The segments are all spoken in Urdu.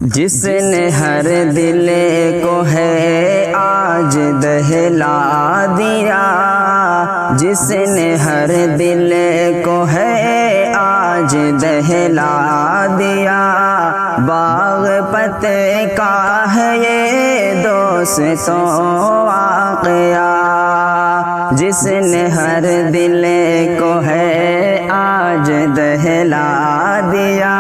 جس نے ہر دل کو ہے آج دہلا دیا، جس نے ہر دل کو ہے آج دہلا دیا، باغ پتے کا ہے یہ دوستوں واقعہ۔ جس نے ہر دل کو ہے آج دہلا دیا،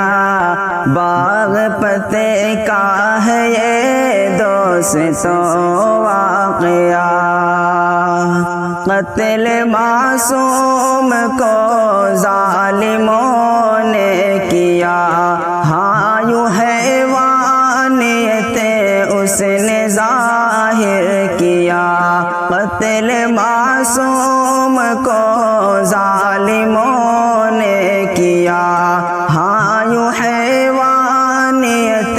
باغ پتے کا ہے یہ دوستوں واقعہ۔ قتل معصوم کو ظالموں نے کیا، ہاں یوں حیوانیت اس نے ظاہر کیا۔ قتل معصوم کو ظالموں نے کیا، ہاں یوں حیوانیت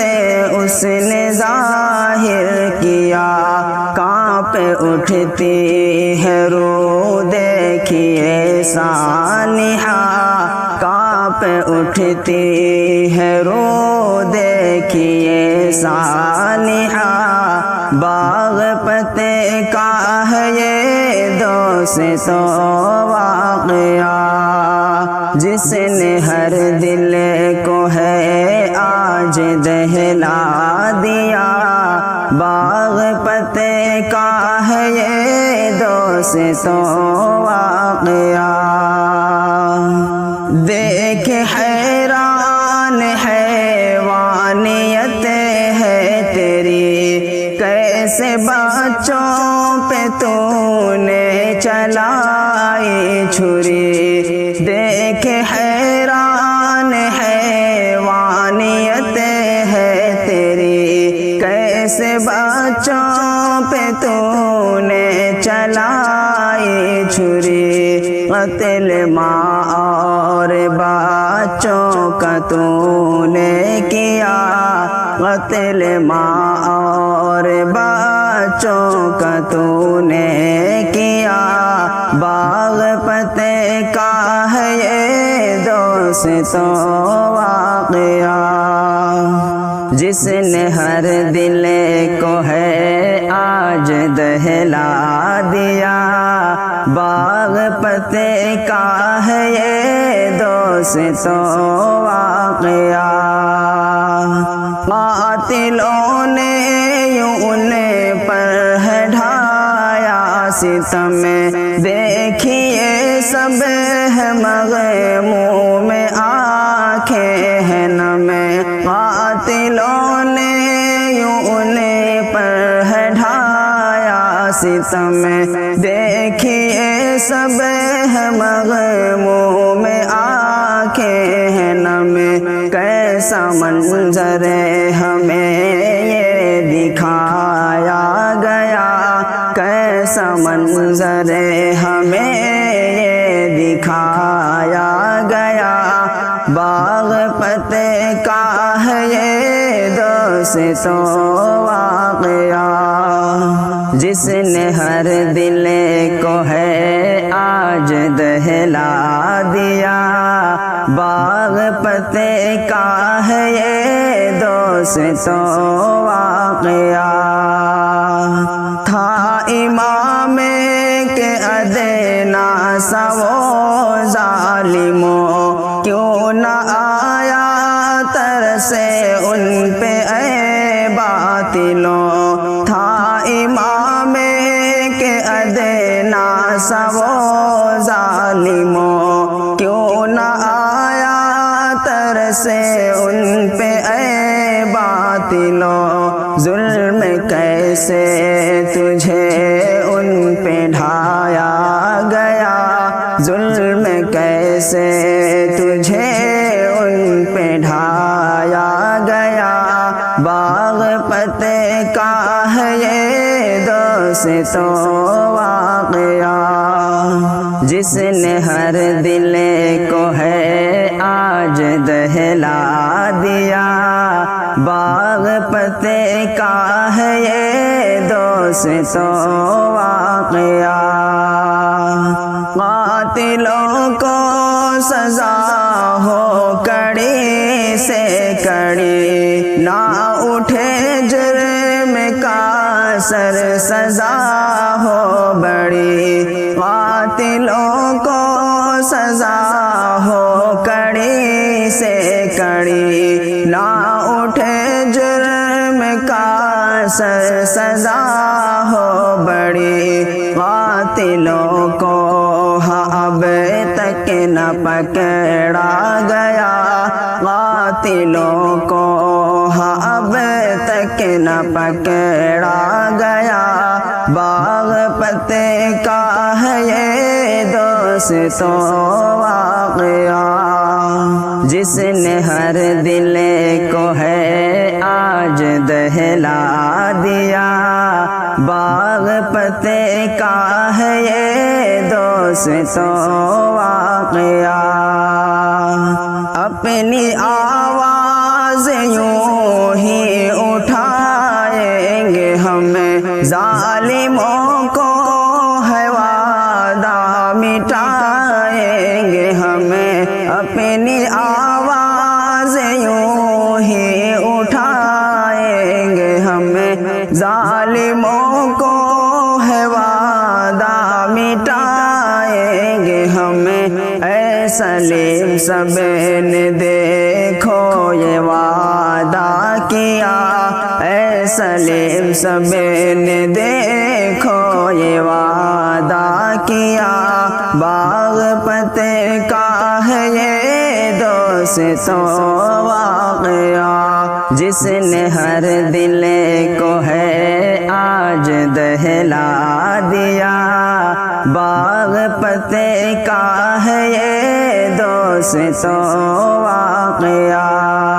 اس نے ظاہر کیا۔ کانپ اٹھتی ہے روح دیکھیے سانحہ، کانپ اٹھتی ہے روح دیکھیے سانحہ، باغ پتے کا ہے یہ دوستوں واقعہ۔ جس نے ہر دل کو ہے آج دہلا دیا، باغ پتے کا ہے یہ دوستوں واقعہ۔ دیکھ حیران حیوانیت ہے تیری، کیسے بچوں پہ تو نے چلائی چھری۔ دیکھ حیران حیوانیت ہے تیری، کیسے بچوں پہ تو نے چلائی چھری۔ قتل ماں اور بچوں کا تو نے کیا، قتل ماں اور بچوں کا تو نے کیا، باغ پتے کا ہے یہ دوستوں واقعہ۔ جس نے ہر دل کو ہے آج دہلا دیا، باغ پتے کا ہے یہ دوستوں واقعہ۔ قاتلوں نے یوں ان پر ہے ڈھایا ستم، دیکھیے سب ہے مغموم آنکھیں ہیں نم۔ قاتلوں نے یوں ان پر ہے ڈھایا ستم، دیکھیے سب ہے مغموم آنکھیں ہیں نم۔ کیسا منظر ہمیں یہ دکھایا گیا، کیسا منظر ہمیں یہ دکھایا گیا، باغ پتے کا ہے یہ دوستوں واقعہ۔ جس نے ہر دل کو ہے آج دہلا دیا، باغ پتے کا ہے یہ دوستوں واقعہ۔ تھا امام کے ادنیٰ سا وہ ظالموں، کیوں نہ آیا ترسے ان پہ اے باطلوں۔ تھا امام کے ادنیٰ سا وہ ظالموں، کیوں نہ آیا ترسے ان پہ اے باطلوں۔ ظلم کیسے تجھے ان پہ ڈھایا گیا، ظلم کیسے تجھے ان پہ ڈھایا گیا، باغ پتے کا ہے یہ دوستوں واقعہ۔ جس نے ہر دل کو ہے آج دہلا دیا، باغ پتے کا ہے یہ دوستوں واقعہ۔ قاتلوں کو سزا ہو کڑی سے کڑی، نہ اٹھے جرم کا سر سزا ہو بڑی، قاتلوں کو سزا ہو کڑی سے کڑی، نہ اٹھے جرم کا سر سزا ہو بڑی، قاتلوں کو اب تک نہ پکڑا گیا، قاتلوں کو اب تک نہ پکڑا گیا، باغ پتے کا ہے یہ دوستوں واقعہ، جس نے ہر دل کو ہے آج دہلا دیا، باغ پتے کا ہے یہ دوستوں واقعہ، اپنی آواز یوں ہی اٹھائیں گے ہم، ظالموں کو ہے وعدہ مٹائیں گے ہم، اپنی آواز یوں ہی اٹھائیں گے ہم، ظالموں کو ہے وعدہ مٹائیں گے ہم، اے سلیم سب نے دیکھو یہ وعدہ کیا، اے سلیم سب نے دیکھو یہ وعدہ کیا، باغ پتے کا ہے یہ دوستوں واقعہ، جس نے ہر دل کو ہے آج دہلا دیا، باغ پتے کا ہے یہ دوستوں واقعہ۔